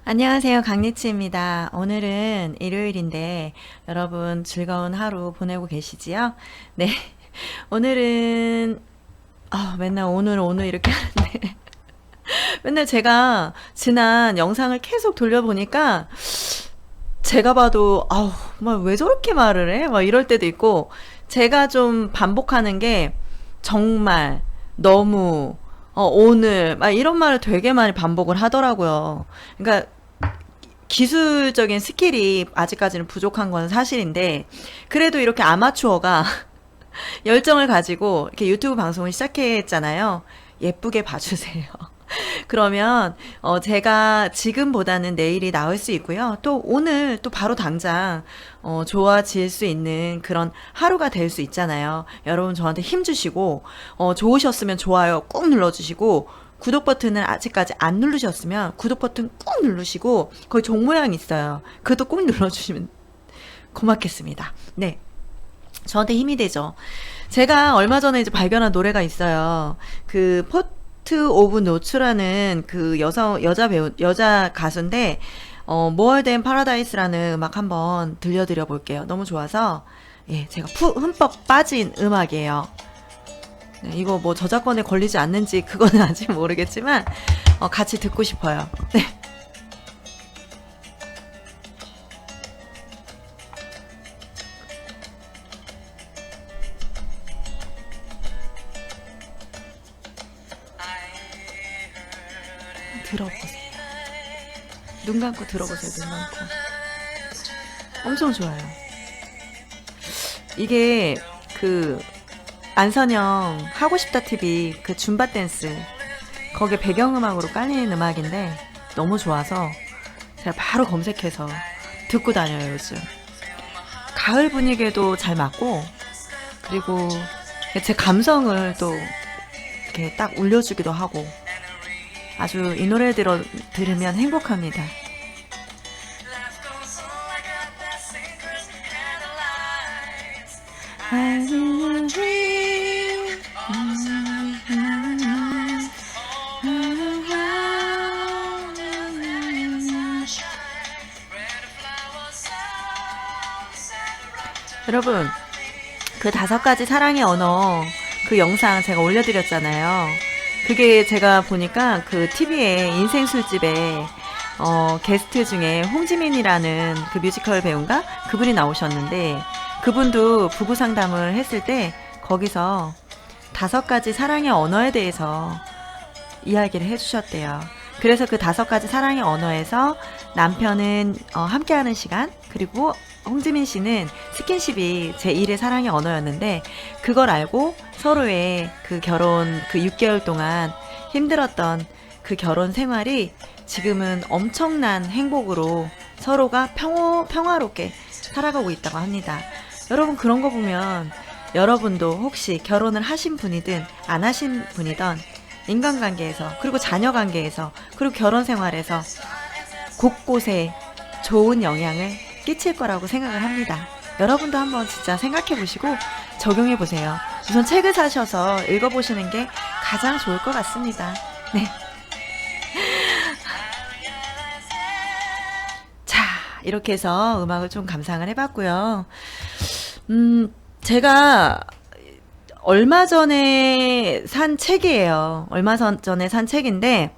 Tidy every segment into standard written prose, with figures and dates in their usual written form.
안녕하세요. 강리치입니다. 오늘은 일요일인데 여러분 즐거운 하루 보내고 계시지요? 네. 오늘은 맨날 오늘 이렇게 하는데 맨날 제가 지난 영상을 계속 돌려보니까 제가 봐도 막 왜 저렇게 말을 해? 막 이럴 때도 있고 제가 좀 반복하는 게 정말 너무 오늘 막 이런 말을 되게 많이 반복을 하더라고요. 그러니까 기술적인 스킬이 아직까지는 부족한 건 사실인데 그래도 이렇게 아마추어가 열정을 가지고 이렇게 유튜브 방송을 시작했잖아요. 예쁘게 봐주세요. 그러면 제가 지금보다는 내일이 나을 수 있고요. 또 오늘 또 바로 당장 좋아질 수 있는 그런 하루가 될 수 있잖아요. 여러분 저한테 힘 주시고 좋으셨으면 좋아요 꾹 눌러주시고 구독 버튼을 아직까지 안 누르셨으면 구독 버튼 꾹 누르시고 거기 종 모양이 있어요. 그것도 꾹 눌러주시면 고맙겠습니다. 네. 저한테 힘이 되죠. 제가 얼마 전에 이제 발견한 노래가 있어요. 그 포트 오브 노츠라는 그 여자 가수인데 모어 댄 파라다이스라는 음악 한번 들려드려 볼게요. 너무 좋아서 예, 제가 흠뻑 빠진 음악이에요. 네, 이거 뭐 저작권에 걸리지 않는지 그거는 아직 모르겠지만 같이 듣고 싶어요. 네. 들어보세요. 눈 감고 들어보세요. 눈 감고. 엄청 좋아요. 이게 그 안선영 하고 싶다 TV 그 줌바 댄스 거기에 배경음악으로 깔리는 음악인데 너무 좋아서 제가 바로 검색해서 듣고 다녀요 요즘. 가을 분위기에도 잘 맞고 그리고 제 감성을 또 이렇게 딱 올려주기도 하고 아주 이 노래 들으면 행복합니다. 여러분, 그 5가지 사랑의 언어 그 영상 제가 올려드렸잖아요. 그게 제가 보니까 그 TV에 인생 술집에 게스트 중에 홍지민이라는 그 뮤지컬 배우인가? 그분이 나오셨는데 그분도 부부 상담을 했을 때 거기서 5가지 사랑의 언어에 대해서 이야기를 해주셨대요. 그래서 그 5가지 사랑의 언어에서 남편은 함께하는 시간, 그리고 홍지민 씨는 스킨십이 제1의 사랑의 언어였는데 그걸 알고 서로의 그 결혼 그 6개월 동안 힘들었던 그 결혼 생활이 지금은 엄청난 행복으로 서로가 평화롭게 살아가고 있다고 합니다. 여러분 그런 거 보면 여러분도 혹시 결혼을 하신 분이든 안 하신 분이든 인간관계에서 그리고 자녀관계에서 그리고 결혼 생활에서 곳곳에 좋은 영향을 끼칠 거라고 생각을 합니다. 여러분도 한번 진짜 생각해 보시고 적용해 보세요. 우선 책을 사셔서 읽어보시는 게 가장 좋을 것 같습니다. 네. 자, 이렇게 해서 음악을 좀 감상을 해봤고요. 제가 얼마 전에 산 책이에요. 전에 산 책인데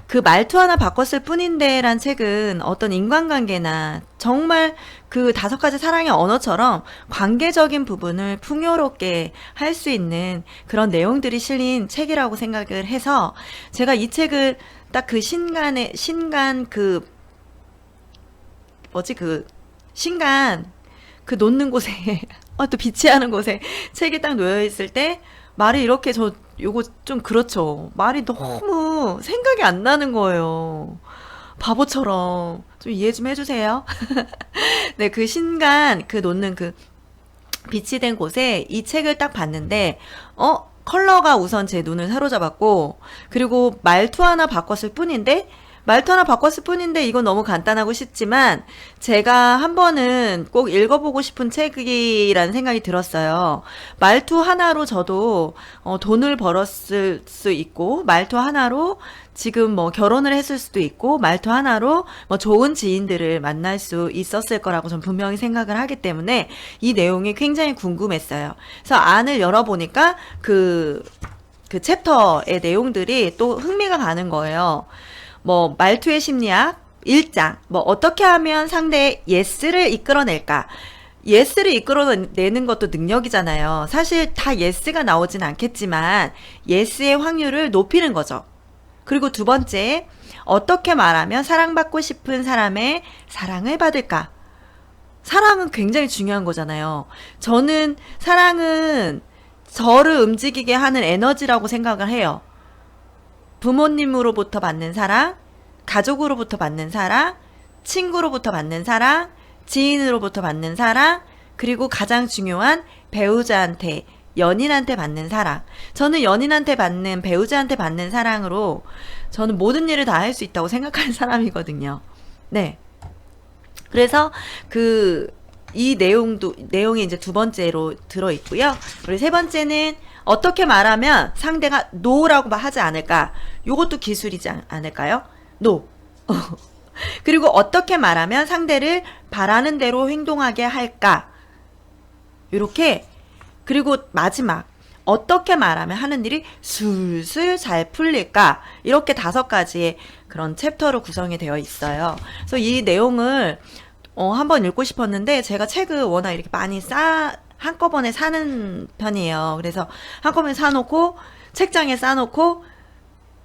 그 말투 하나 바꿨을 뿐인데 란 책은 어떤 인간관계나 정말 그 5가지 사랑의 언어처럼 관계적인 부분을 풍요롭게 할 수 있는 그런 내용들이 실린 책이라고 생각을 해서 제가 이 책을 딱 그 신간 그 뭐지 그 신간 그 놓는 곳에 또 비치하는 곳에 책이 딱 놓여 있을 때 말이 이렇게 요거 좀 그렇죠. 말이 너무 생각이 안 나는 거예요. 바보처럼 좀 이해 좀 해주세요. 네, 그 신간 그 놓는 그 빛이 된 곳에 이 책을 딱 봤는데 컬러가 우선 제 눈을 사로잡았고 그리고 말투 하나 바꿨을 뿐인데 말투 하나 바꿨을 뿐인데 이건 너무 간단하고 쉽지만 제가 한 번은 꼭 읽어보고 싶은 책이라는 생각이 들었어요. 말투 하나로 저도 돈을 벌었을 수 있고 말투 하나로 지금 뭐 결혼을 했을 수도 있고 말투 하나로 뭐 좋은 지인들을 만날 수 있었을 거라고 전 분명히 생각을 하기 때문에 이 내용이 굉장히 궁금했어요. 그래서 안을 열어보니까 그 챕터의 내용들이 또 흥미가 가는 거예요. 뭐 말투의 심리학 1장 뭐 어떻게 하면 상대의 예스를 이끌어낼까. 예스를 이끌어내는 것도 능력이잖아요. 사실 다 예스가 나오진 않겠지만 예스의 확률을 높이는 거죠. 그리고 두 번째, 어떻게 말하면 사랑받고 싶은 사람의 사랑을 받을까. 사랑은 굉장히 중요한 거잖아요. 저는 사랑은 저를 움직이게 하는 에너지라고 생각을 해요. 부모님으로부터 받는 사랑, 가족으로부터 받는 사랑, 친구로부터 받는 사랑, 지인으로부터 받는 사랑, 그리고 가장 중요한 배우자한테, 연인한테 받는 사랑. 저는 연인한테 받는, 배우자한테 받는 사랑으로 저는 모든 일을 다 할 수 있다고 생각하는 사람이거든요. 네. 그래서 이 내용이 이제 두 번째로 들어있고요. 그리고 세 번째는 어떻게 말하면 상대가 노라고 하지 않을까. 요것도 기술이지 않을까요? 노. 그리고 어떻게 말하면 상대를 바라는 대로 행동하게 할까. 요렇게. 그리고 마지막. 어떻게 말하면 하는 일이 술술 잘 풀릴까. 이렇게 5가지의 그런 챕터로 구성이 되어 있어요. 그래서 이 내용을 한번 읽고 싶었는데 제가 책을 워낙 이렇게 많이 한꺼번에 사는 편이에요. 그래서 한꺼번에 사놓고 책장에 싸놓고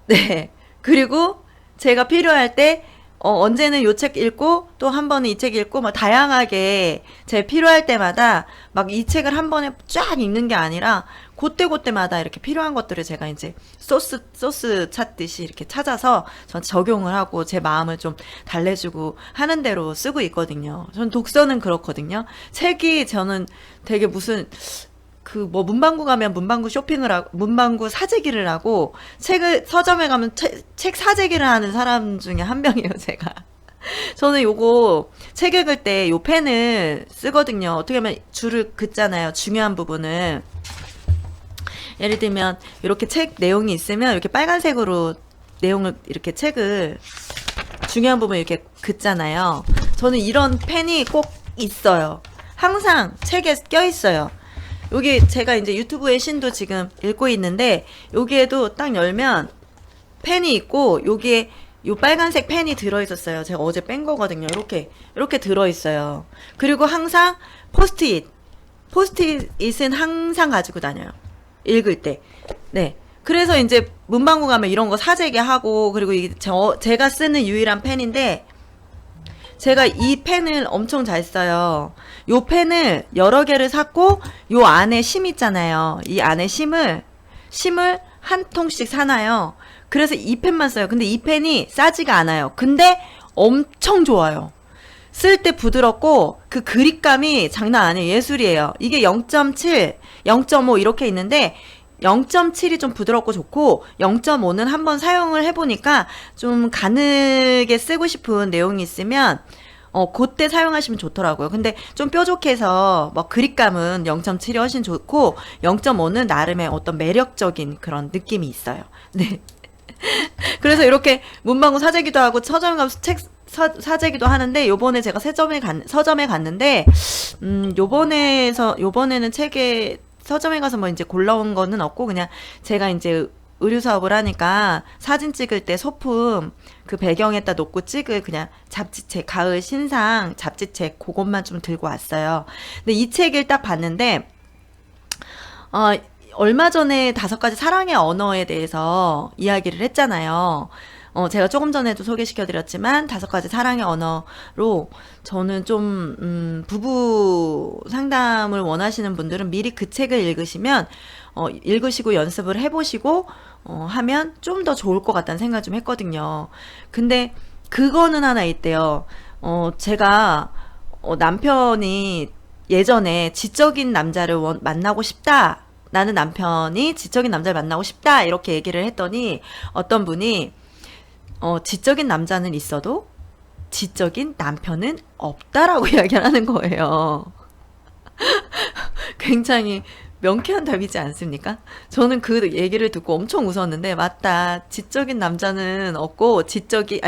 네. 그리고 제가 필요할 때 언제는 요 책 읽고 또 한 번은 이 책 읽고 막 다양하게 제 필요할 때마다 막 이 책을 한 번에 쫙 읽는 게 아니라 그때마다 이렇게 필요한 것들을 제가 이제 소스 찾듯이 이렇게 찾아서 전 적용을 하고 제 마음을 좀 달래주고 하는 대로 쓰고 있거든요. 전 독서는 그렇거든요. 책이 저는 되게 무슨 뭐 문방구 가면 문방구 쇼핑을 하고 문방구 사재기를 하고 서점에 가면 책 사재기를 하는 사람 중에 한 명이에요, 제가. 저는 요거 책 읽을 때 요 펜을 쓰거든요. 어떻게 하면 줄을 긋잖아요. 중요한 부분을. 예를 들면 이렇게 책 내용이 있으면 이렇게 빨간색으로 내용을 이렇게 책을 중요한 부분 이렇게 긋잖아요. 저는 이런 펜이 꼭 있어요. 항상 책에 껴 있어요. 여기 제가 이제 유튜브의 신도 지금 읽고 있는데 여기에도 딱 열면 펜이 있고 여기에 요 빨간색 펜이 들어있었어요. 제가 어제 뺀 거거든요. 이렇게 들어있어요. 그리고 항상 포스트잇은 항상 가지고 다녀요. 읽을 때. 네. 그래서 이제 문방구 가면 이런 거 사재기 하고 그리고 이게 제가 쓰는 유일한 펜인데 제가 이 펜을 엄청 잘 써요. 요 펜을 여러 개를 샀고 요 안에 심 있잖아요. 이 안에 심을 한 통씩 사놔요. 그래서 이 펜만 써요. 근데 이 펜이 싸지가 않아요. 근데 엄청 좋아요. 쓸 때 부드럽고 그 그립감이 장난 아니에요. 예술이에요. 이게 0.7, 0.5 이렇게 있는데 0.7이 좀 부드럽고 좋고 0.5는 한번 사용을 해보니까 좀 가늘게 쓰고 싶은 내용이 있으면 그때 사용하시면 좋더라고요. 근데 좀 뾰족해서 뭐 그립감은 0.7이 훨씬 좋고 0.5는 나름의 어떤 매력적인 그런 느낌이 있어요. 네. 그래서 이렇게 문방구 사재기도 하고 서점에 가서 책 사재기도 하는데 요번에 제가 서점에 갔는데 요번에는 서점에 가서 뭐 이제 골라온 거는 없고 그냥 제가 이제 의류 사업을 하니까 사진 찍을 때 소품 그 배경에다 놓고 찍을 그냥 잡지책, 가을 신상 잡지책 그것만 좀 들고 왔어요. 근데 이 책을 딱 봤는데 얼마 전에 5가지 사랑의 언어에 대해서 이야기를 했잖아요. 제가 조금 전에도 소개시켜드렸지만 5가지 사랑의 언어로 저는 좀 부부 상담을 원하시는 분들은 미리 그 책을 읽으시고 연습을 해보시고 하면 좀 더 좋을 것 같다는 생각 좀 했거든요. 근데 그거는 하나 있대요. 제가 남편이 예전에 지적인 남자를 만나고 싶다. 나는 남편이 지적인 남자를 만나고 싶다. 이렇게 얘기를 했더니 어떤 분이 지적인 남자는 있어도 지적인 남편은 없다라고 이야기를 하는 거예요. 굉장히 명쾌한 답이지 않습니까? 저는 그 얘기를 듣고 엄청 웃었는데, 맞다. 지적인 남자는 없고, 지적인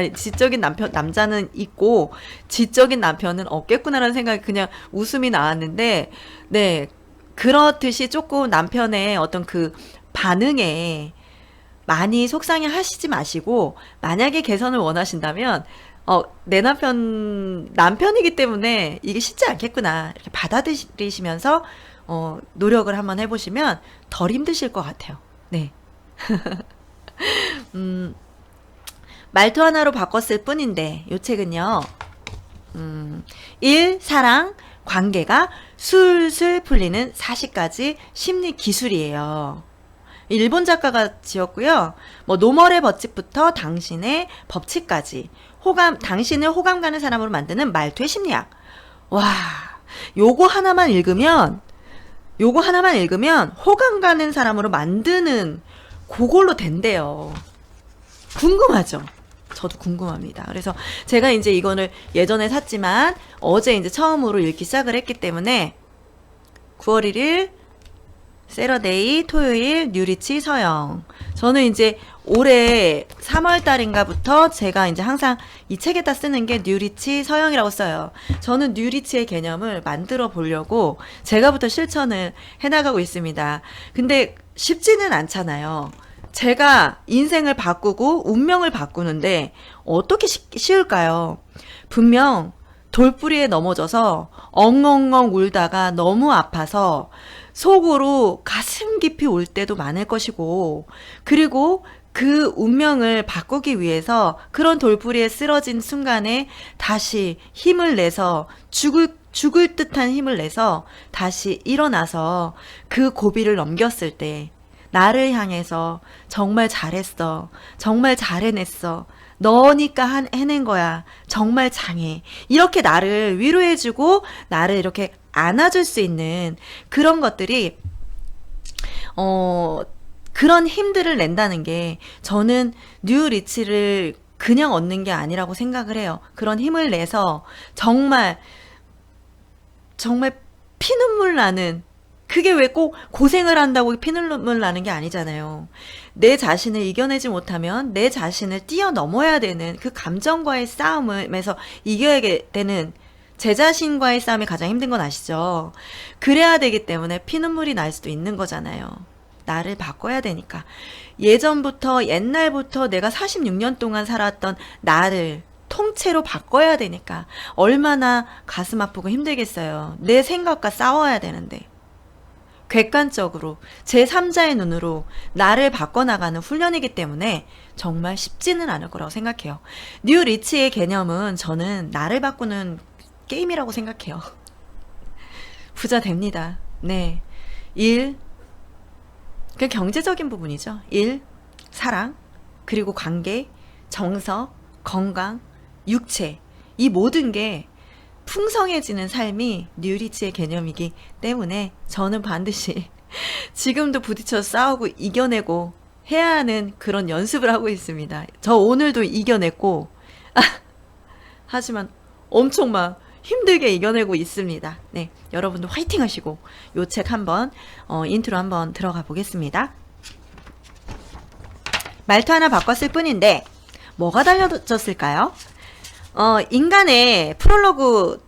남자는 있고, 지적인 남편은 없겠구나라는 생각이 그냥 웃음이 나왔는데, 네. 그렇듯이 조금 남편의 어떤 그 반응에 많이 속상해 하시지 마시고, 만약에 개선을 원하신다면, 내 남편이기 때문에 이게 쉽지 않겠구나. 이렇게 받아들이시면서, 노력을 한번 해보시면 덜 힘드실 것 같아요. 네. 음, 말투 하나로 바꿨을 뿐인데, 요 책은요, 1. 사랑, 관계가 술술 풀리는 40가지 심리 기술이에요. 일본 작가가 지었고요. 뭐 노멀의 법칙부터 당신의 법칙까지 당신을 호감 가는 사람으로 만드는 말투의 심리학. 와, 요거 하나만 읽으면 호감 가는 사람으로 만드는 그걸로 된대요. 궁금하죠? 저도 궁금합니다. 그래서 제가 이제 이거를 예전에 샀지만 어제 이제 처음으로 읽기 시작을 했기 때문에 9월 1일 세러데이, 토요일, 뉴리치, 서영. 저는 이제 올해 3월 달인가부터 제가 이제 항상 이 책에다 쓰는 게 뉴리치, 서영이라고 써요. 저는 뉴리치의 개념을 만들어 보려고 제가부터 실천을 해나가고 있습니다. 근데 쉽지는 않잖아요. 제가 인생을 바꾸고 운명을 바꾸는데 어떻게 쉬울까요? 분명 돌뿌리에 넘어져서 엉엉엉 울다가 너무 아파서 속으로 가슴 깊이 울 때도 많을 것이고, 그리고 그 운명을 바꾸기 위해서 그런 돌뿌리에 쓰러진 순간에 다시 힘을 내서 죽을 듯한 힘을 내서 다시 일어나서 그 고비를 넘겼을 때 나를 향해서 정말 잘했어. 정말 잘 해냈어. 너니까 해낸 거야. 정말 장해. 이렇게 나를 위로해주고 나를 이렇게 안아줄 수 있는 그런 것들이 그런 힘들을 낸다는 게 저는 뉴 리치를 그냥 얻는 게 아니라고 생각을 해요. 그런 힘을 내서 정말 피눈물 나는, 그게 왜 꼭 고생을 한다고 피눈물 나는 게 아니잖아요. 내 자신을 이겨내지 못하면 내 자신을 뛰어넘어야 되는 그 감정과의 싸움에서 이겨야 되는, 제 자신과의 싸움이 가장 힘든 건 아시죠? 그래야 되기 때문에 피눈물이 날 수도 있는 거잖아요. 나를 바꿔야 되니까. 옛날부터 내가 46년 동안 살았던 나를 통째로 바꿔야 되니까 얼마나 가슴 아프고 힘들겠어요. 내 생각과 싸워야 되는데. 객관적으로 제3자의 눈으로 나를 바꿔나가는 훈련이기 때문에 정말 쉽지는 않을 거라고 생각해요. 뉴 리치의 개념은 저는 나를 바꾸는 게임이라고 생각해요. 부자 됩니다. 네. 1. 그 경제적인 부분이죠. 1. 사랑, 그리고 관계, 정서, 건강, 육체. 이 모든 게 풍성해지는 삶이 뉴리치의 개념이기 때문에 저는 반드시 지금도 부딪혀 싸우고 이겨내고 해야 하는 그런 연습을 하고 있습니다. 저 오늘도 이겨냈고 하지만 엄청 막 힘들게 이겨내고 있습니다. 네, 여러분도 화이팅 하시고 요 책 한번 인트로 한번 들어가 보겠습니다. 말투 하나 바꿨을 뿐인데 뭐가 달라졌을까요? 인간의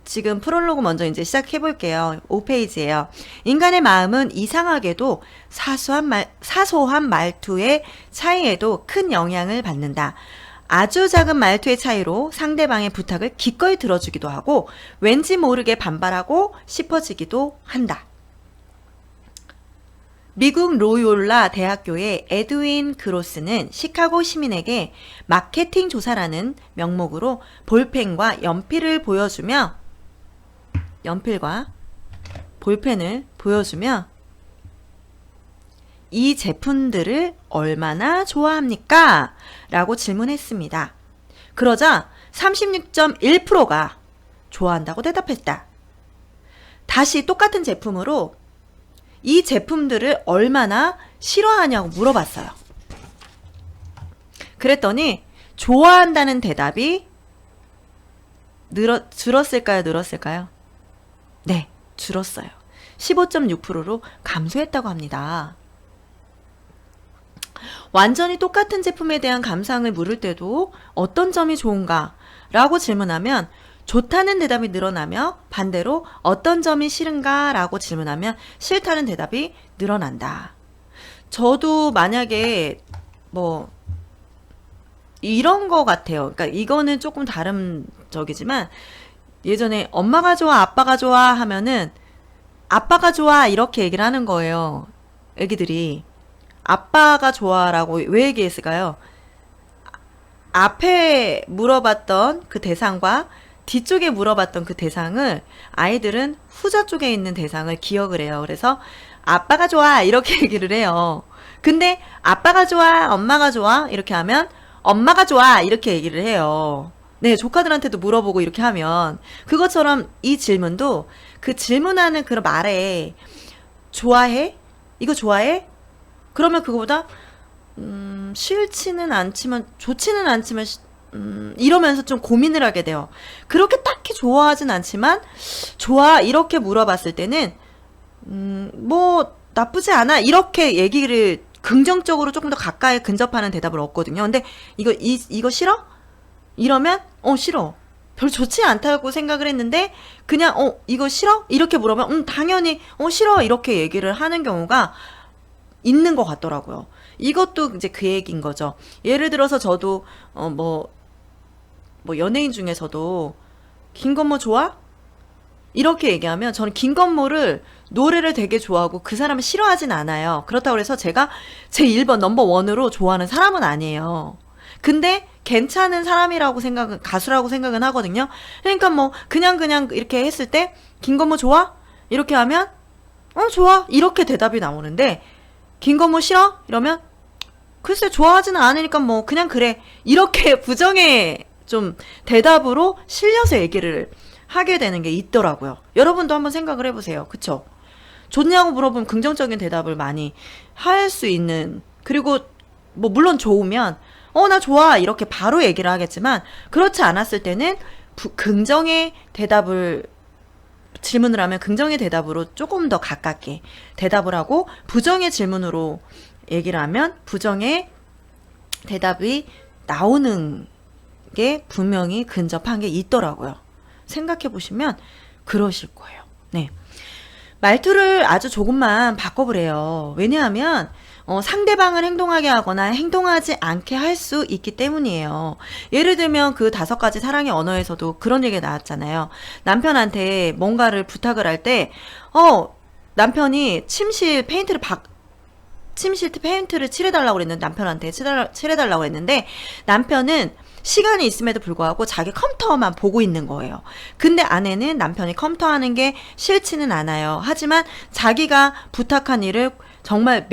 지금 프롤로그 먼저 이제 시작해 볼게요. 5페이지예요. 인간의 마음은 이상하게도 사소한 말투의 차이에도 큰 영향을 받는다. 아주 작은 말투의 차이로 상대방의 부탁을 기꺼이 들어주기도 하고 왠지 모르게 반발하고 싶어지기도 한다. 미국 로욜라 대학교의 에드윈 그로스는 시카고 시민에게 마케팅 조사라는 명목으로 볼펜과 연필을 보여주며 이 제품들을 얼마나 좋아합니까? 라고 질문했습니다. 그러자 36.1%가 좋아한다고 대답했다. 다시 똑같은 제품으로 이 제품들을 얼마나 싫어하냐고 물어봤어요. 그랬더니 좋아한다는 대답이 줄었을까요? 늘었을까요? 네, 줄었어요. 15.6%로 감소했다고 합니다. 완전히 똑같은 제품에 대한 감상을 물을 때도 어떤 점이 좋은가? 라고 질문하면 좋다는 대답이 늘어나며 반대로 어떤 점이 싫은가? 라고 질문하면 싫다는 대답이 늘어난다. 저도 만약에 뭐 이런 거 같아요. 그러니까 이거는 조금 다른 적이지만 예전에 엄마가 좋아, 아빠가 좋아 하면은 아빠가 좋아 이렇게 얘기를 하는 거예요. 애기들이. 아빠가 좋아라고 왜 얘기했을까요? 앞에 물어봤던 그 대상과 뒤쪽에 물어봤던 그 대상을 아이들은 후자 쪽에 있는 대상을 기억을 해요. 그래서 아빠가 좋아 이렇게 얘기를 해요. 근데 아빠가 좋아, 엄마가 좋아 이렇게 하면 엄마가 좋아 이렇게 얘기를 해요. 네, 조카들한테도 물어보고 이렇게 하면 그것처럼 이 질문도 그 질문하는 그런 말에 좋아해? 이거 좋아해? 그러면 그거보다 싫지는 않지만 좋지는 않지만 이러면서 좀 고민을 하게 돼요. 그렇게 딱히 좋아하진 않지만 좋아 이렇게 물어봤을 때는 뭐 나쁘지 않아 이렇게 얘기를 긍정적으로 조금 더 가까이 근접하는 대답을 얻거든요. 근데 이거 싫어? 이러면 싫어. 별로 좋지 않다고 생각을 했는데 그냥 이거 싫어? 이렇게 물어보면 당연히 싫어 이렇게 얘기를 하는 경우가 있는 것 같더라고요. 이것도 이제 그 얘기인 거죠. 예를 들어서 저도 뭐 연예인 중에서도 김건모 좋아? 이렇게 얘기하면 저는 김건모를 노래를 되게 좋아하고 그 사람을 싫어하진 않아요. 그렇다고 해서 제가 제 1번 넘버원으로 좋아하는 사람은 아니에요. 근데 괜찮은 사람이라고 가수라고 생각은 하거든요. 그러니까 뭐 그냥 이렇게 했을 때 김건모 좋아? 이렇게 하면 좋아 이렇게 대답이 나오는데 김건모 싫어? 이러면 글쎄 좋아하지는 않으니까 뭐 그냥 그래 이렇게 부정의 좀 대답으로 실려서 얘기를 하게 되는 게 있더라고요. 여러분도 한번 생각을 해보세요. 그쵸? 좋냐고 물어보면 긍정적인 대답을 많이 할 수 있는 그리고 뭐 물론 좋으면 나 좋아 이렇게 바로 얘기를 하겠지만 그렇지 않았을 때는 긍정의 대답을 질문을 하면 긍정의 대답으로 조금 더 가깝게 대답을 하고 부정의 질문으로 얘기를 하면 부정의 대답이 나오는 게 분명히 근접한 게 있더라고요. 생각해 보시면 그러실 거예요. 네. 말투를 아주 조금만 바꿔보래요. 왜냐하면 상대방을 행동하게 하거나 행동하지 않게 할 수 있기 때문이에요. 예를 들면 그 5가지 사랑의 언어에서도 그런 얘기가 나왔잖아요. 남편한테 뭔가를 부탁을 할 때 남편이 침실 페인트를 칠해달라고 그랬는데 남편한테 칠해달라고 했는데 남편은 시간이 있음에도 불구하고 자기 컴퓨터만 보고 있는 거예요. 근데 아내는 남편이 컴퓨터 하는 게 싫지는 않아요. 하지만 자기가 부탁한 일을 정말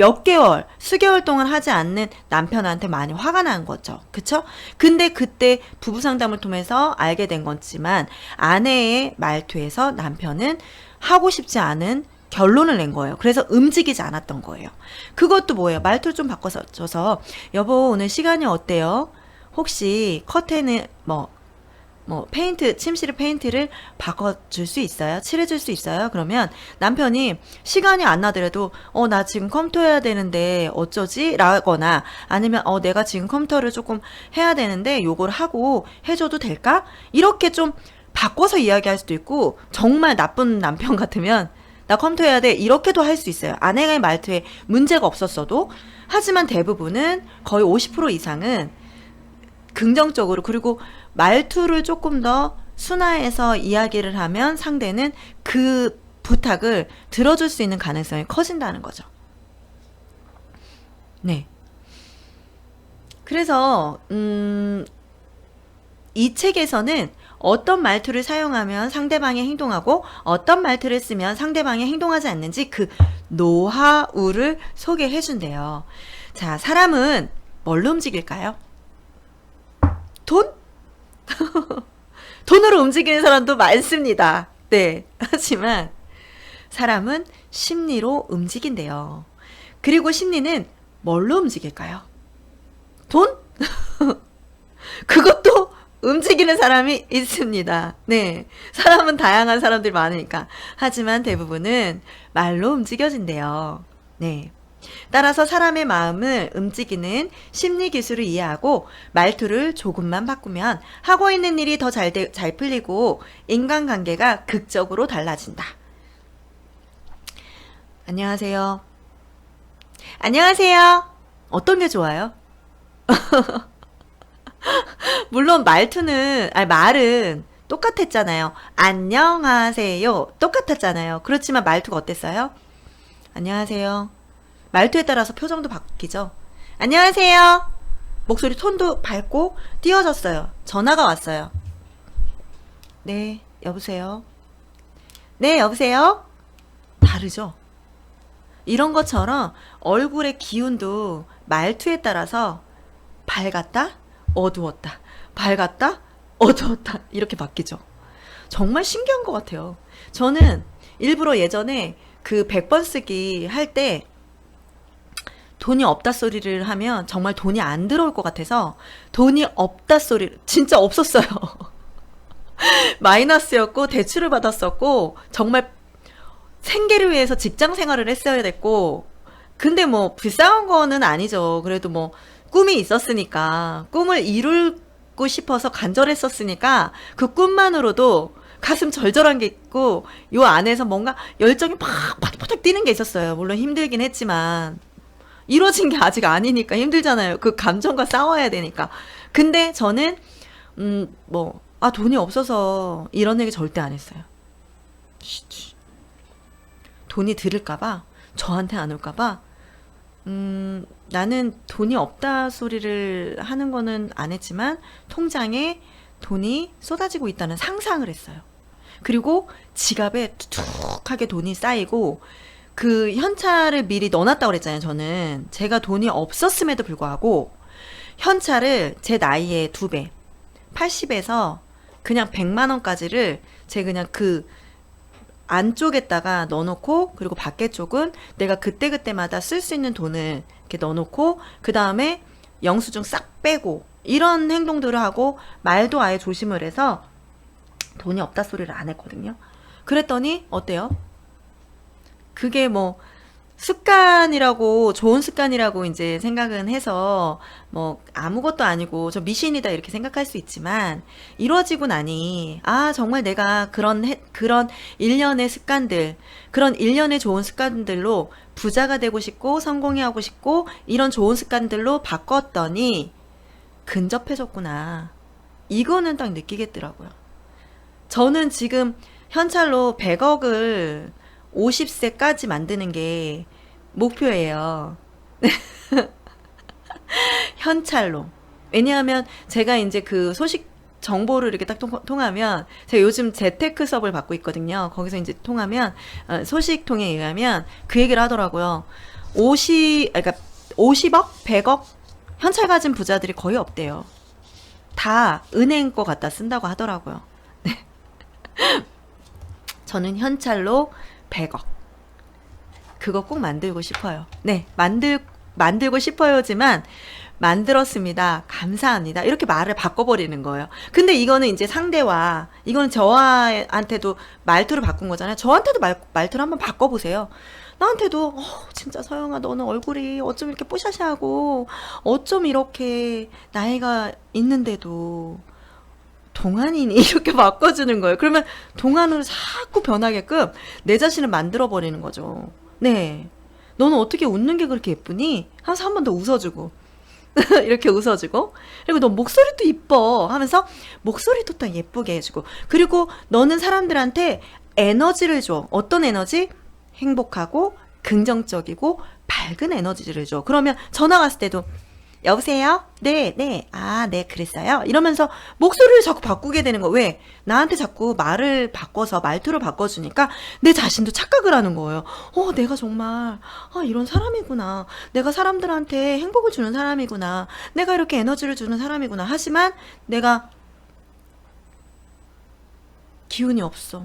수개월 동안 하지 않는 남편한테 많이 화가 난 거죠. 그쵸? 근데 그때 부부 상담을 통해서 알게 된 거지만 아내의 말투에서 남편은 하고 싶지 않은 결론을 낸 거예요. 그래서 움직이지 않았던 거예요. 그것도 뭐예요? 말투를 좀 바꿔서 여보 오늘 시간이 어때요? 혹시 커튼을 침실 페인트를 바꿔줄 수 있어요? 칠해줄 수 있어요? 그러면 남편이 시간이 안 나더라도 나 지금 컴퓨터 해야 되는데 어쩌지? 라거나 아니면 내가 지금 컴퓨터를 조금 해야 되는데 요걸 하고 해줘도 될까? 이렇게 좀 바꿔서 이야기할 수도 있고 정말 나쁜 남편 같으면 나 컴퓨터 해야 돼 이렇게도 할 수 있어요. 아내의 말투에 문제가 없었어도 하지만 대부분은 거의 50% 이상은 긍정적으로 그리고 말투를 조금 더 순화해서 이야기를 하면 상대는 그 부탁을 들어줄 수 있는 가능성이 커진다는 거죠. 네. 그래서 이 책에서는 어떤 말투를 사용하면 상대방이 행동하고 어떤 말투를 쓰면 상대방이 행동하지 않는지 그 노하우를 소개해 준대요. 자, 사람은 뭘로 움직일까요? 돈? 돈으로 움직이는 사람도 많습니다. 네. 하지만 사람은 심리로 움직인대요. 그리고 심리는 뭘로 움직일까요? 돈? 그것도 움직이는 사람이 있습니다. 네. 사람은 다양한 사람들이 많으니까. 하지만 대부분은 말로 움직여진대요. 네. 따라서 사람의 마음을 움직이는 심리 기술을 이해하고 말투를 조금만 바꾸면 하고 있는 일이 더 잘 풀리고 인간관계가 극적으로 달라진다. 안녕하세요. 안녕하세요. 어떤 게 좋아요? 물론 말은 똑같았잖아요. 안녕하세요. 똑같았잖아요. 그렇지만 말투가 어땠어요? 안녕하세요. 말투에 따라서 표정도 바뀌죠. 안녕하세요. 목소리 톤도 밝고 띄어졌어요. 전화가 왔어요. 네, 여보세요. 네, 여보세요. 다르죠? 이런 것처럼 얼굴의 기운도 말투에 따라서 밝았다, 어두웠다, 밝았다, 어두웠다 이렇게 바뀌죠. 정말 신기한 것 같아요. 저는 일부러 예전에 그 100번 쓰기 할 때 돈이 없다 소리를 하면 정말 돈이 안 들어올 것 같아서 돈이 없다 소리를 진짜 없었어요. 마이너스였고 대출을 받았었고 정말 생계를 위해서 직장 생활을 했어야 됐고 근데 비싼 거는 아니죠. 그래도 꿈이 있었으니까 꿈을 이루고 싶어서 간절했었으니까 그 꿈만으로도 가슴 절절한 게 있고 요 안에서 뭔가 열정이 팍 파닥파닥 뛰는 게 있었어요. 물론 힘들긴 했지만 이루어진 게 아직 아니니까 힘들잖아요. 그 감정과 싸워야 되니까. 근데 저는 돈이 없어서 이런 얘기 절대 안 했어요. 돈이 들을까봐 저한테 안 올까봐 나는 돈이 없다 소리를 하는 거는 안 했지만 통장에 돈이 쏟아지고 있다는 상상을 했어요. 그리고 지갑에 툭툭하게 돈이 쌓이고 그 현찰을 미리 넣어놨다고 그랬잖아요. 저는 제가 돈이 없었음에도 불구하고 현찰을 제 나이의 2배 80에서 그냥 100만 원까지를 제가 그냥 그 안쪽에다가 넣어놓고 그리고 밖에 쪽은 내가 그때그때마다 쓸 수 있는 돈을 이렇게 넣어놓고 그 다음에 영수증 싹 빼고 이런 행동들을 하고 말도 아예 조심을 해서 돈이 없다 소리를 안 했거든요. 그랬더니 어때요? 그게 습관이라고 좋은 습관이라고 이제 생각은 해서 아무것도 아니고 저 미신이다 이렇게 생각할 수 있지만 이루어지고 나니 정말 내가 그런 일련의 습관들 그런 일련의 좋은 습관들로 부자가 되고 싶고 성공해 하고 싶고 이런 좋은 습관들로 바꿨더니 근접해졌구나. 이거는 딱 느끼겠더라고요. 저는 지금 현찰로 100억을 50세까지 만드는 게 목표예요. 현찰로. 왜냐하면 제가 이제 그 소식 정보를 이렇게 딱 통하면 제가 요즘 재테크 수업을 받고 있거든요. 거기서 이제 통하면 소식통에 의하면 그 얘기를 하더라고요. 그러니까 50억, 100억 현찰 가진 부자들이 거의 없대요. 다 은행 거 갖다 쓴다고 하더라고요. 네. 저는 현찰로 100억. 그거 꼭 만들고 싶어요. 네, 만들고 싶어요지만 만들었습니다. 감사합니다. 이렇게 말을 바꿔버리는 거예요. 근데 이거는 이제 이거는 저한테도 말투를 바꾼 거잖아요. 저한테도 말투를 한번 바꿔보세요. 나한테도 진짜 서영아 너는 얼굴이 어쩜 이렇게 뽀샤시하고 어쩜 이렇게 나이가 있는데도 동안이니 이렇게 바꿔주는 거예요. 그러면 동안으로 자꾸 변하게끔 내 자신을 만들어버리는 거죠. 네. 너는 어떻게 웃는 게 그렇게 예쁘니? 하면서 한 번 더 웃어주고 이렇게 웃어주고 그리고 너 목소리도 이뻐 하면서 목소리도 또 예쁘게 해주고 그리고 너는 사람들한테 에너지를 줘. 어떤 에너지? 행복하고 긍정적이고 밝은 에너지를 줘. 그러면 전화 왔을 때도 여보세요? 네, 네. 네, 그랬어요. 이러면서 목소리를 자꾸 바꾸게 되는 거. 왜? 나한테 자꾸 말투를 바꿔주니까 내 자신도 착각을 하는 거예요. 내가 정말, 이런 사람이구나. 내가 사람들한테 행복을 주는 사람이구나. 내가 이렇게 에너지를 주는 사람이구나. 하지만 내가 기운이 없어.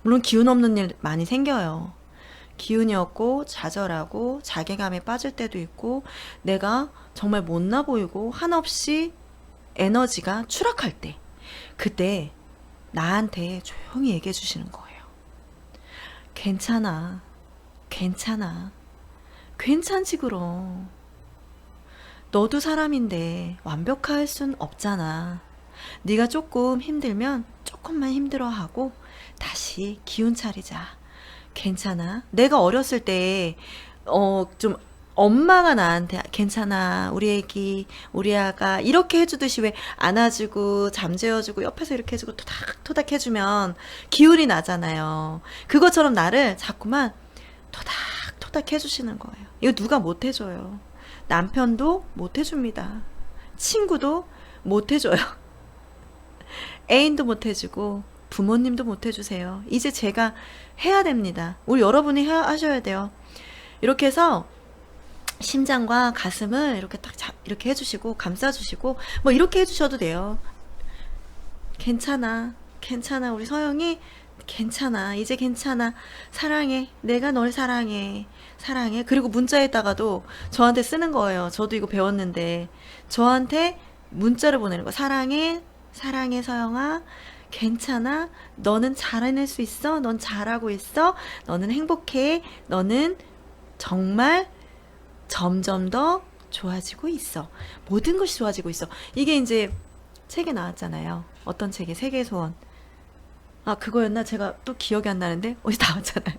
물론 기운 없는 일 많이 생겨요. 기운이 없고 좌절하고 자괴감에 빠질 때도 있고 내가 정말 못나 보이고 한없이 에너지가 추락할 때, 그때 나한테 조용히 얘기해 주시는 거예요. 괜찮아. 괜찮아. 괜찮지 그럼. 너도 사람인데 완벽할 순 없잖아. 네가 조금 힘들면 조금만 힘들어하고 다시 기운 차리자. 괜찮아. 내가 어렸을 때 좀 엄마가 나한테 괜찮아 우리 애기 우리 아가 이렇게 해주듯이 왜 안아주고 잠재워주고 옆에서 이렇게 해주고 토닥토닥 해주면 기운이 나잖아요. 그것처럼 나를 자꾸만 토닥토닥 해주시는 거예요. 이거 누가 못 해줘요. 남편도 못 해줍니다. 친구도 못 해줘요. 애인도 못 해주고 부모님도 못 해주세요. 이제 제가 해야 됩니다. 우리 여러분이 하셔야 돼요. 이렇게 해서 심장과 가슴을 이렇게 딱 이렇게 해주시고 감싸주시고 뭐 이렇게 해주셔도 돼요. 괜찮아. 괜찮아. 우리 서영이 괜찮아. 이제 괜찮아. 사랑해. 내가 널 사랑해. 사랑해. 그리고 문자에다가도 저한테 쓰는 거예요. 저도 이거 배웠는데 저한테 문자를 보내는 거. 사랑해. 사랑해 서영아. 괜찮아. 너는 잘해낼 수 있어. 넌 잘하고 있어. 너는 행복해. 너는 정말 점점 더 좋아지고 있어. 모든 것이 좋아지고 있어. 이게 이제 책에 나왔잖아요. 어떤 책에 세계의 소원. 아 그거였나? 제가 또 기억이 안 나는데 어디 나왔잖아요.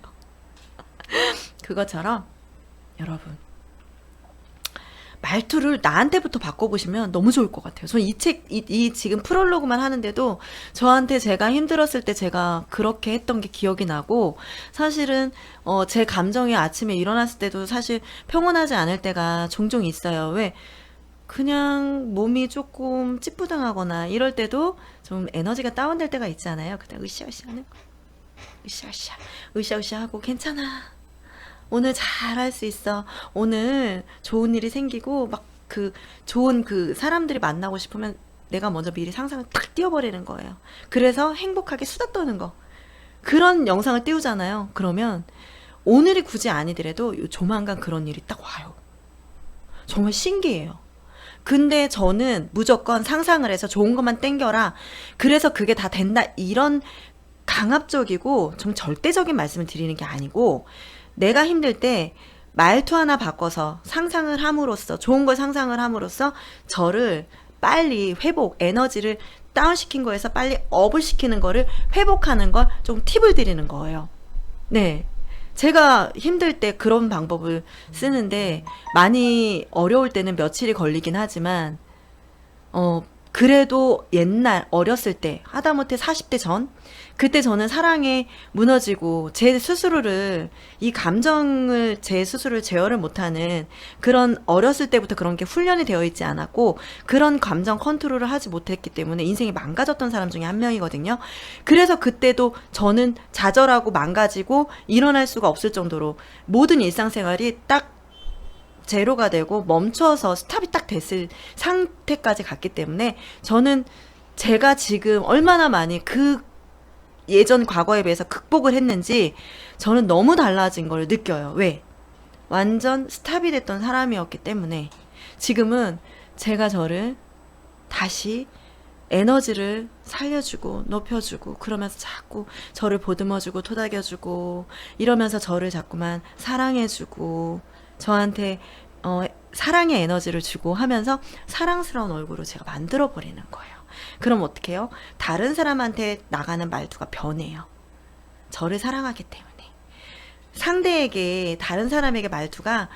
그것처럼 여러분 말투를 나한테부터 바꿔보시면 너무 좋을 것 같아요. 저는 이 책, 이 지금 프롤로그만 하는데도 저한테 제가 힘들었을 때 제가 그렇게 했던 게 기억이 나고, 사실은, 제 감정이 아침에 일어났을 때도 사실 평온하지 않을 때가 종종 있어요. 왜? 그냥 몸이 조금 찌뿌둥하거나 이럴 때도 좀 에너지가 다운될 때가 있잖아요. 그때 으쌰으쌰 하는 거. 으쌰으쌰. 으쌰으쌰 하고 괜찮아. 오늘 잘할 수 있어. 오늘 좋은 일이 생기고 막 그 좋은 그 사람들이 만나고 싶으면 내가 먼저 미리 상상을 탁 띄워버리는 거예요. 그래서 행복하게 수다 떠는 거. 그런 영상을 띄우잖아요. 그러면 오늘이 굳이 아니더라도 조만간 그런 일이 딱 와요. 정말 신기해요. 근데 저는 무조건 상상을 해서 좋은 것만 땡겨라. 그래서 그게 다 된다. 이런 강압적이고 좀 절대적인 말씀을 드리는 게 아니고, 내가 힘들 때 말투 하나 바꿔서 상상을 함으로써, 좋은 걸 상상을 함으로써 저를 빨리 회복, 에너지를 다운시킨 거에서 빨리 업을 시키는 거를 회복하는 걸 좀 팁을 드리는 거예요. 네. 제가 힘들 때 그런 방법을 쓰는데 많이 어려울 때는 며칠이 걸리긴 하지만 그래도 옛날 어렸을 때 하다못해 40대 전 그때 저는 사랑에 무너지고 제 스스로를 이 감정을 제 스스로를 제어를 못하는 그런 어렸을 때부터 그런 게 훈련이 되어 있지 않았고 그런 감정 컨트롤을 하지 못했기 때문에 인생이 망가졌던 사람 중에 한 명이거든요. 그래서 그때도 저는 좌절하고 망가지고 일어날 수가 없을 정도로 모든 일상생활이 딱 제로가 되고 멈춰서 스탑이 딱 됐을 상태까지 갔기 때문에 저는 제가 지금 얼마나 많이 그 예전 과거에 비해서 극복을 했는지 저는 너무 달라진 걸 느껴요. 왜? 완전 스탑이 됐던 사람이었기 때문에 지금은 제가 저를 다시 에너지를 살려주고 높여주고 그러면서 자꾸 저를 보듬어주고 토닥여주고 이러면서 저를 자꾸만 사랑해주고 저한테 사랑의 에너지를 주고 하면서 사랑스러운 얼굴을 제가 만들어 버리는 거예요. 그럼 어떻게 해요? 다른 사람한테 나가는 말투가 변해요. 저를 사랑하기 때문에. 상대에게 다른 사람에게 말투가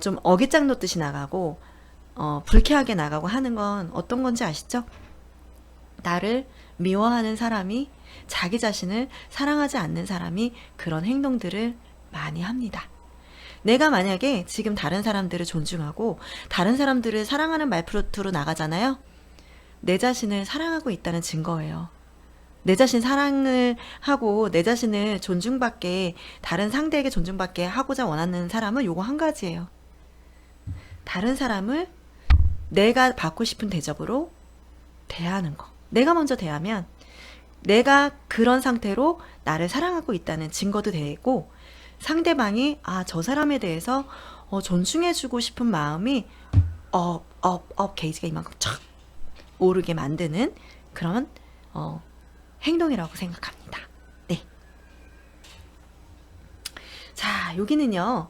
좀 어깃장 놓듯이 나가고 불쾌하게 나가고 하는 건 어떤 건지 아시죠? 나를 미워하는 사람이 자기 자신을 사랑하지 않는 사람이 그런 행동들을 많이 합니다. 내가 만약에 지금 다른 사람들을 존중하고 다른 사람들을 사랑하는 말투로 나가잖아요. 내 자신을 사랑하고 있다는 증거예요. 내 자신 사랑을 하고 내 자신을 존중받게, 다른 상대에게 존중받게 하고자 원하는 사람은 요거 한 가지예요. 다른 사람을 내가 받고 싶은 대접으로 대하는 거. 내가 먼저 대하면 내가 그런 상태로 나를 사랑하고 있다는 증거도 되고, 상대방이 저 사람에 대해서 존중해주고 싶은 마음이 게이지가 이만큼 촥 오르게 만드는 그런 행동이라고 생각합니다. 네. 자, 여기는요.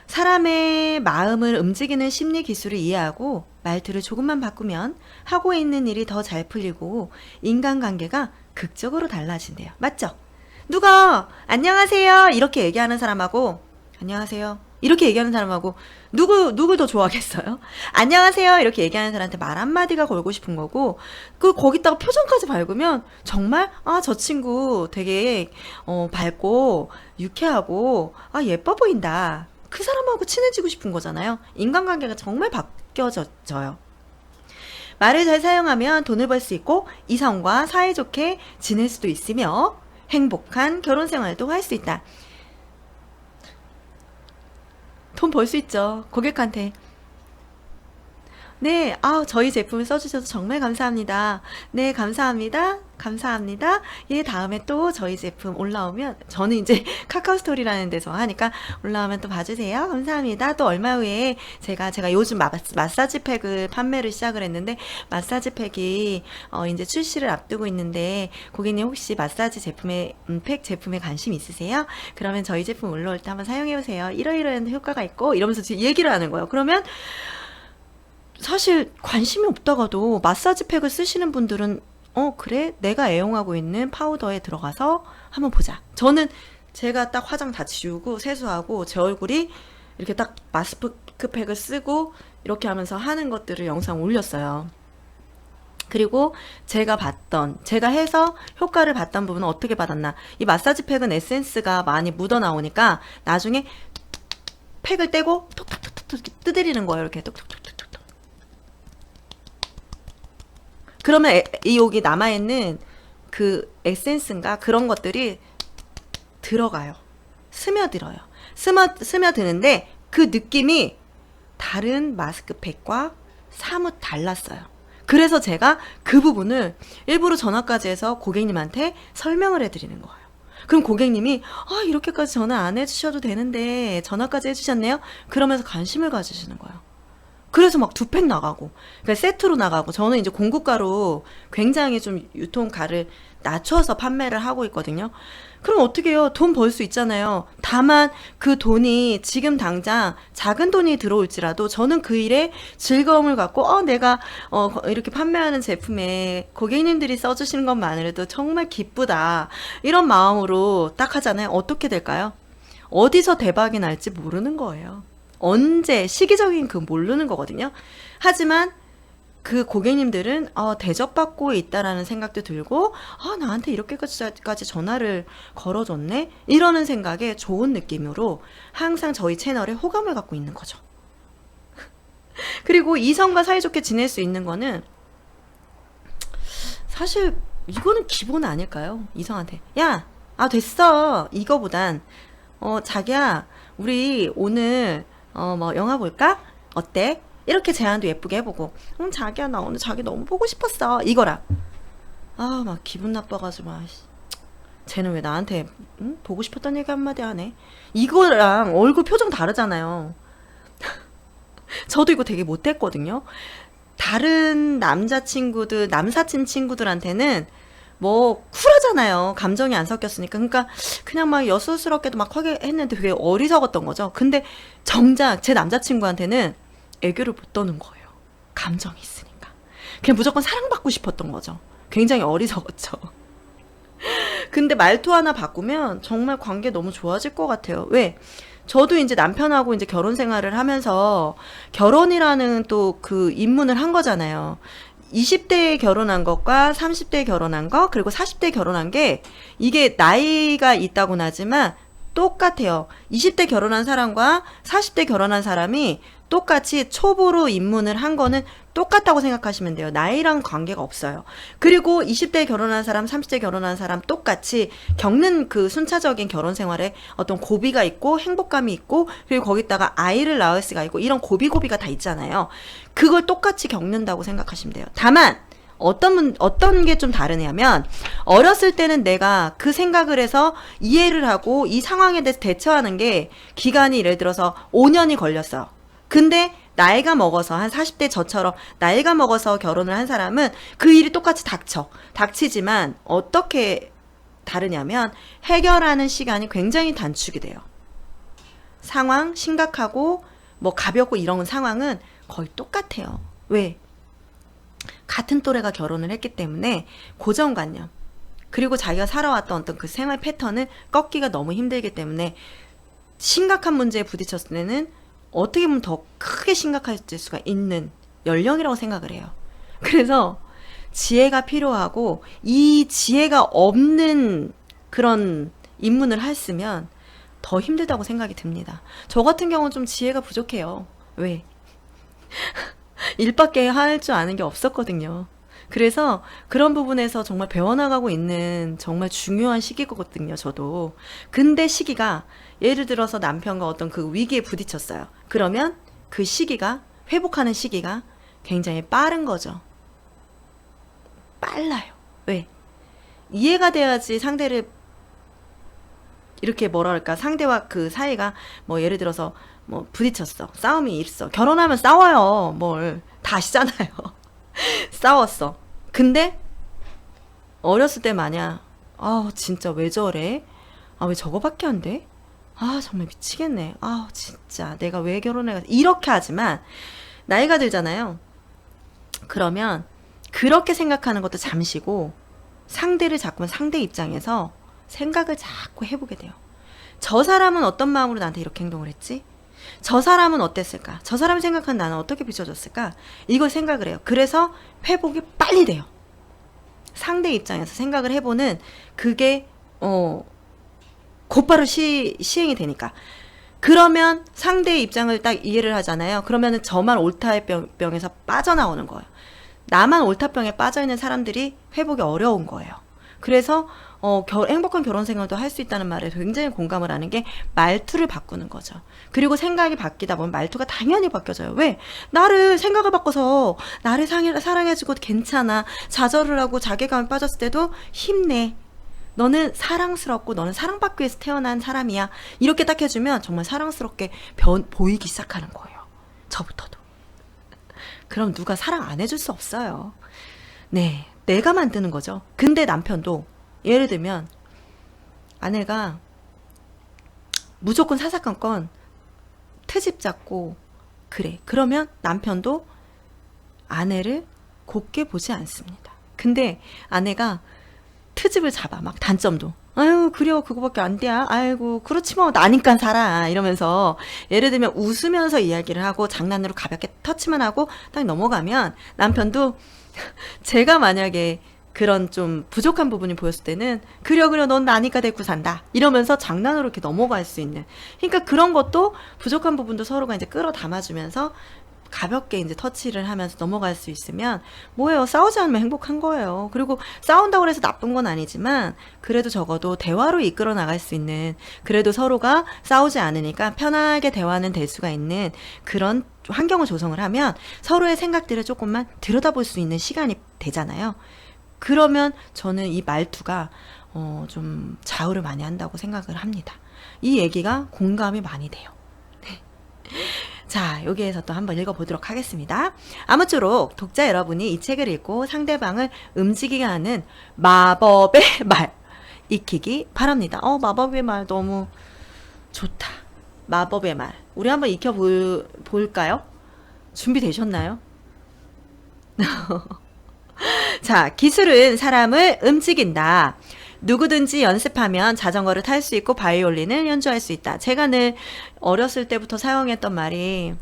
사람의 마음을 움직이는 심리 기술을 이해하고 말투를 조금만 바꾸면 하고 있는 일이 더 잘 풀리고 인간관계가 극적으로 달라진대요. 맞죠? 누가 안녕하세요 이렇게 얘기하는 사람하고 안녕하세요 이렇게 얘기하는 사람하고 누굴 더 좋아하겠어요? 안녕하세요 이렇게 얘기하는 사람한테 말 한마디가 걸고 싶은 거고 거기다가 표정까지 밝으면 정말 저 친구 되게 밝고 유쾌하고 예뻐 보인다. 그 사람하고 친해지고 싶은 거잖아요. 인간관계가 정말 바뀌어져요. 말을 잘 사용하면 돈을 벌 수 있고 이성과 사이좋게 지낼 수도 있으며 행복한 결혼 생활도 할 수 있다. 돈 벌 수 있죠. 고객한테. 네, 저희 제품을 써주셔서 정말 감사합니다. 네, 감사합니다. 감사합니다. 예, 다음에 또 저희 제품 올라오면, 저는 이제 카카오스토리라는 데서 하니까 올라오면 또 봐주세요. 감사합니다. 또 얼마 후에 제가 요즘 마사지 팩을 판매를 시작을 했는데, 마사지 팩이, 이제 출시를 앞두고 있는데, 고객님 혹시 마사지 제품에, 팩 제품에 관심 있으세요? 그러면 저희 제품 올라올 때 한번 사용해보세요. 이러이러한 효과가 있고, 이러면서 얘기를 하는 거예요. 그러면, 사실 관심이 없다가도 마사지 팩을 쓰시는 분들은 그래? 내가 애용하고 있는 파우더에 들어가서 한번 보자. 저는 제가 딱 화장 다 지우고 세수하고 제 얼굴이 이렇게 딱 마스크팩을 쓰고 이렇게 하면서 하는 것들을 영상 올렸어요. 그리고 제가 해서 효과를 봤던 부분은 어떻게 받았나. 이 마사지 팩은 에센스가 많이 묻어 나오니까 나중에 팩을 떼고 톡톡톡톡 두드리는 거예요. 이렇게 톡톡톡톡. 그러면 여기 남아있는 그 에센스인가 그런 것들이 들어가요. 스며들어요. 스며드는데 그 느낌이 다른 마스크팩과 사뭇 달랐어요. 그래서 제가 그 부분을 일부러 전화까지 해서 고객님한테 설명을 해드리는 거예요. 그럼 고객님이 이렇게까지 전화 안 해주셔도 되는데 전화까지 해주셨네요? 그러면서 관심을 가지시는 거예요. 그래서 막 2팩 나가고, 그러니까 세트로 나가고, 저는 이제 공구가로 굉장히 좀 유통가를 낮춰서 판매를 하고 있거든요. 그럼 어떻게 해요? 돈 벌 수 있잖아요. 다만 그 돈이 지금 당장 작은 돈이 들어올지라도 저는 그 일에 즐거움을 갖고 내가 이렇게 판매하는 제품에 고객님들이 써주시는 것만으로도 정말 기쁘다. 이런 마음으로 딱 하잖아요. 어떻게 될까요? 어디서 대박이 날지 모르는 거예요. 언제 시기적인 그 모르는 거거든요. 하지만 그 고객님들은 대접받고 있다라는 생각도 들고 나한테 이렇게까지 전화를 걸어줬네 이러는 생각에 좋은 느낌으로 항상 저희 채널에 호감을 갖고 있는 거죠. 그리고 이성과 사이좋게 지낼 수 있는 거는 사실 이거는 기본 아닐까요? 이성한테 야, 됐어 이거보단 자기야 우리 오늘 뭐 영화 볼까? 어때? 이렇게 제안도 예쁘게 해보고 자기야 나 오늘 자기 너무 보고 싶었어 이거랑 막 기분 나빠가지고 쟤는 왜 나한테 보고 싶었던 얘기 한마디 하네 이거랑 얼굴 표정 다르잖아요. 저도 이거 되게 못했거든요. 다른 남사친 친구들한테는 뭐 쿨하잖아요. 감정이 안 섞였으니까. 그러니까 그냥 막 여수스럽게도 막 하게 했는데 되게 어리석었던 거죠. 근데 정작 제 남자친구한테는 애교를 못 떠는 거예요. 감정이 있으니까. 그냥 무조건 사랑받고 싶었던 거죠. 굉장히 어리석었죠. 근데 말투 하나 바꾸면 정말 관계 너무 좋아질 것 같아요. 왜? 저도 이제 남편하고 이제 결혼 생활을 하면서 결혼이라는 또 그 입문을 한 거잖아요. 20대에 결혼한 것과 30대에 결혼한 것, 그리고 40대에 결혼한 게 이게 나이가 있다고는 하지만 똑같아요. 20대 결혼한 사람과 40대 결혼한 사람이 똑같이 초보로 입문을 한 거는 똑같다고 생각하시면 돼요. 나이랑 관계가 없어요. 그리고 20대 결혼한 사람, 30대 결혼한 사람 똑같이 겪는 그 순차적인 결혼 생활에 어떤 고비가 있고 행복감이 있고 그리고 거기다가 아이를 낳을 수가 있고 이런 고비가 다 있잖아요. 그걸 똑같이 겪는다고 생각하시면 돼요. 다만 어떤 게 좀 다르냐면 어렸을 때는 내가 그 생각을 해서 이해를 하고 이 상황에 대해서 대처하는 게 기간이 예를 들어서 5년이 걸렸어요. 근데 나이가 먹어서 한 40대 저처럼 나이가 먹어서 결혼을 한 사람은 그 일이 똑같이 닥치지만 어떻게 다르냐면 해결하는 시간이 굉장히 단축이 돼요. 상황 심각하고 뭐 가볍고 이런 상황은 거의 똑같아요. 왜? 같은 또래가 결혼을 했기 때문에 고정관념 그리고 자기가 살아왔던 어떤 그 생활 패턴을 꺾기가 너무 힘들기 때문에 심각한 문제에 부딪혔을 때는 어떻게 보면 더 크게 심각해질 수가 있는 연령이라고 생각을 해요. 그래서 지혜가 필요하고 이 지혜가 없는 그런 입문을 했으면 더 힘들다고 생각이 듭니다. 저 같은 경우는 좀 지혜가 부족해요. 왜? 일밖에 할 줄 아는 게 없었거든요. 그래서 그런 부분에서 정말 배워나가고 있는 정말 중요한 시기거든요, 저도. 근데 시기가 예를 들어서 남편과 어떤 그 위기에 부딪혔어요. 그러면 그 시기가, 회복하는 시기가 굉장히 빠른 거죠. 빨라요. 왜? 이해가 돼야지 상대를 이렇게 뭐랄까 상대와 그 사이가 뭐 예를 들어서 뭐 부딪혔어. 싸움이 있어. 결혼하면 싸워요. 뭘. 다 아시잖아요. 싸웠어. 근데 어렸을 때 마냥 아 진짜 왜 저래? 아 왜 저거밖에 안 돼? 아 정말 미치겠네. 아 진짜 내가 왜 결혼해? 이렇게 하지만 나이가 들잖아요. 그러면 그렇게 생각하는 것도 잠시고 상대를 자꾸만 상대 입장에서 생각을 자꾸 해보게 돼요. 저 사람은 어떤 마음으로 나한테 이렇게 행동을 했지? 저 사람은 어땠을까? 저 사람이 생각한 나는 어떻게 비춰졌을까? 이걸 생각을 해요. 그래서 회복이 빨리 돼요. 상대 입장에서 생각을 해보는 그게 곧바로 시행이 되니까. 그러면 상대의 입장을 딱 이해를 하잖아요. 그러면은 저만 옳다의 병에서 빠져나오는 거예요. 나만 옳다병에 빠져있는 사람들이 회복이 어려운 거예요. 그래서 행복한 결혼 생활도 할 수 있다는 말에 굉장히 공감을 하는 게 말투를 바꾸는 거죠. 그리고 생각이 바뀌다 보면 말투가 당연히 바뀌어져요. 왜? 나를 생각을 바꿔서 나를 사랑해주고 괜찮아. 좌절을 하고 자괴감에 빠졌을 때도 힘내. 너는 사랑스럽고 너는 사랑받기 위해서 태어난 사람이야. 이렇게 딱 해주면 정말 사랑스럽게 보이기 시작하는 거예요. 저부터도. 그럼 누가 사랑 안 해줄 수 없어요. 네, 내가 만드는 거죠. 근데 남편도 예를 들면 아내가 무조건 사사건건 트집 잡고 그래. 그러면 남편도 아내를 곱게 보지 않습니다. 근데 아내가 트집을 잡아. 막 단점도. 아유 그려 그거밖에 안 돼. 아이고 그렇지 뭐 나니까 살아 이러면서 예를 들면 웃으면서 이야기를 하고 장난으로 가볍게 터치만 하고 딱 넘어가면 남편도 제가 만약에 그런 좀 부족한 부분이 보였을 때는 그려 넌 나니까 데리고 산다 이러면서 장난으로 이렇게 넘어갈 수 있는, 그러니까 그런 것도 부족한 부분도 서로가 이제 끌어 담아주면서 가볍게 이제 터치를 하면서 넘어갈 수 있으면 뭐예요? 싸우지 않으면 행복한 거예요. 그리고 싸운다고 해서 나쁜 건 아니지만 그래도 적어도 대화로 이끌어 나갈 수 있는, 그래도 서로가 싸우지 않으니까 편하게 대화는 될 수가 있는 그런 환경을 조성을 하면 서로의 생각들을 조금만 들여다볼 수 있는 시간이 되잖아요. 그러면 저는 이 말투가 좀 좌우를 많이 한다고 생각을 합니다. 이 얘기가 공감이 많이 돼요. 자, 여기에서 또 한번 읽어보도록 하겠습니다. 아무쪼록 독자 여러분이 이 책을 읽고 상대방을 움직이게 하는 마법의 말 익히기 바랍니다. 마법의 말 너무 좋다. 마법의 말. 우리 한번 익혀볼까요? 준비되셨나요? 자, 기술은 사람을 움직인다. 누구든지 연습하면 자전거를 탈 수 있고 바이올린을 연주할 수 있다. 제가 늘 어렸을 때부터 사용했던 말이,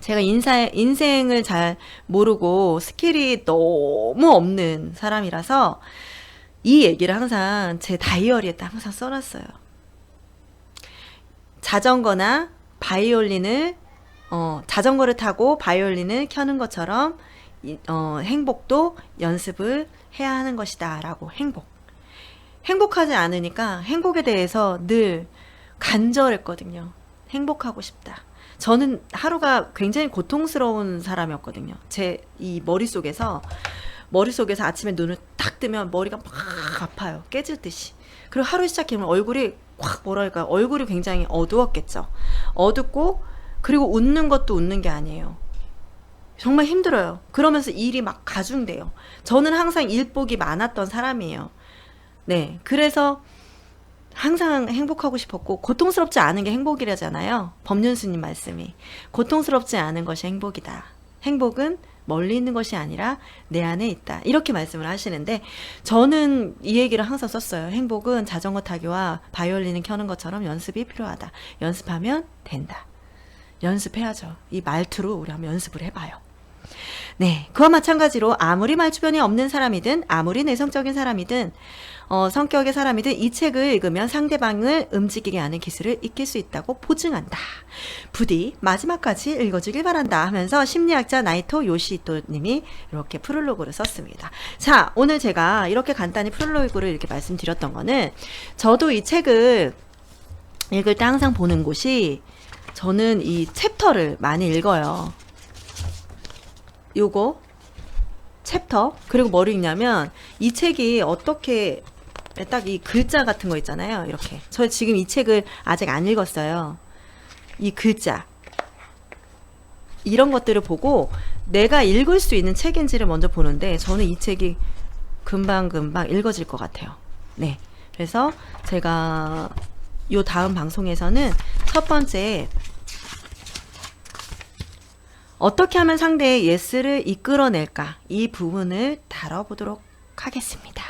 제가 인생을 잘 모르고 스킬이 너무 없는 사람이라서 이 얘기를 항상 제 다이어리에다 항상 써놨어요. 자전거나 바이올린을 자전거를 타고 바이올린을 켜는 것처럼 행복도 연습을 해야 하는 것이다 라고. 행복하지 않으니까 행복에 대해서 늘 간절했거든요. 행복하고 싶다. 저는 하루가 굉장히 고통스러운 사람이었거든요. 제 이 머릿속에서 아침에 눈을 딱 뜨면 머리가 막 아파요. 깨질 듯이. 그리고 하루 시작하면 얼굴이 확 얼굴이 굉장히 어두웠겠죠. 어둡고 그리고 웃는 것도 웃는 게 아니에요. 정말 힘들어요. 그러면서 일이 막 가중돼요. 저는 항상 일복이 많았던 사람이에요. 네. 그래서 항상 행복하고 싶었고, 고통스럽지 않은 게 행복이라잖아요. 법륜스님 말씀이. 고통스럽지 않은 것이 행복이다. 행복은 멀리 있는 것이 아니라 내 안에 있다. 이렇게 말씀을 하시는데, 저는 이 얘기를 항상 썼어요. 행복은 자전거 타기와 바이올린을 켜는 것처럼 연습이 필요하다. 연습하면 된다. 연습해야죠. 이 말투로 우리 한번 연습을 해봐요. 네, 그와 마찬가지로 아무리 말주변이 없는 사람이든 아무리 내성적인 사람이든 성격의 사람이든 이 책을 읽으면 상대방을 움직이게 하는 기술을 익힐 수 있다고 보증한다. 부디 마지막까지 읽어주길 바란다 하면서 심리학자 나이토 요시히토 님이 이렇게 프롤로그를 썼습니다. 자, 오늘 제가 이렇게 간단히 프롤로그를 이렇게 말씀드렸던 거는, 저도 이 책을 읽을 때 항상 보는 곳이, 저는 이 챕터를 많이 읽어요. 요거 챕터. 그리고 뭐를 읽냐면, 이 책이 어떻게 딱 이 글자 같은 거 있잖아요. 이렇게. 저 지금 이 책을 아직 안 읽었어요. 이 글자. 이런 것들을 보고 내가 읽을 수 있는 책인지를 먼저 보는데, 저는 이 책이 금방금방 읽어질 것 같아요. 네. 그래서 제가 요 다음 방송에서는 첫 번째, 어떻게 하면 상대의 예스를 이끌어낼까, 이 부분을 다뤄보도록 하겠습니다.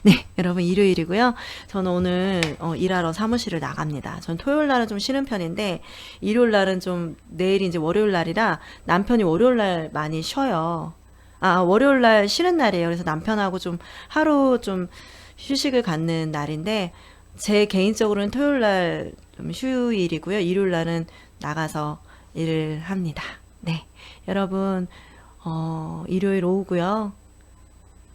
네, 여러분, 일요일이고요. 저는 오늘 일하러 사무실을 나갑니다. 전 토요일 날은 좀 쉬는 편인데, 일요일 날은 좀, 내일이 이제 월요일 날이라 남편이 월요일 날 많이 쉬어요. 아, 월요일 날 쉬는 날이에요. 그래서 남편하고 좀 하루 좀 휴식을 갖는 날인데, 제 개인적으로는 토요일 날 좀 휴일이고요. 일요일 날은 나가서 일을 합니다. 네, 여러분, 일요일 오후고요.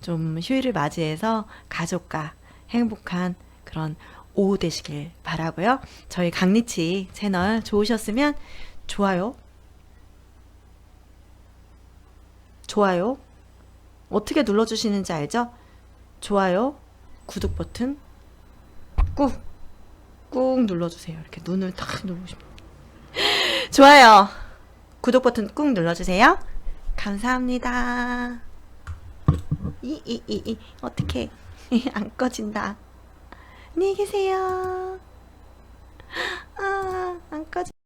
좀 휴일을 맞이해서 가족과 행복한 그런 오후 되시길 바라고요. 저희 강리치 채널 좋으셨으면 좋아요 어떻게 눌러주시는지 알죠? 좋아요, 구독 버튼 꾹 눌러주세요. 이렇게 눈을 탁 누르시면 좋아요, 구독 버튼 꾹 눌러주세요. 감사합니다. 어떡해. 안 꺼진다. 안녕히 계세요. 안 꺼져.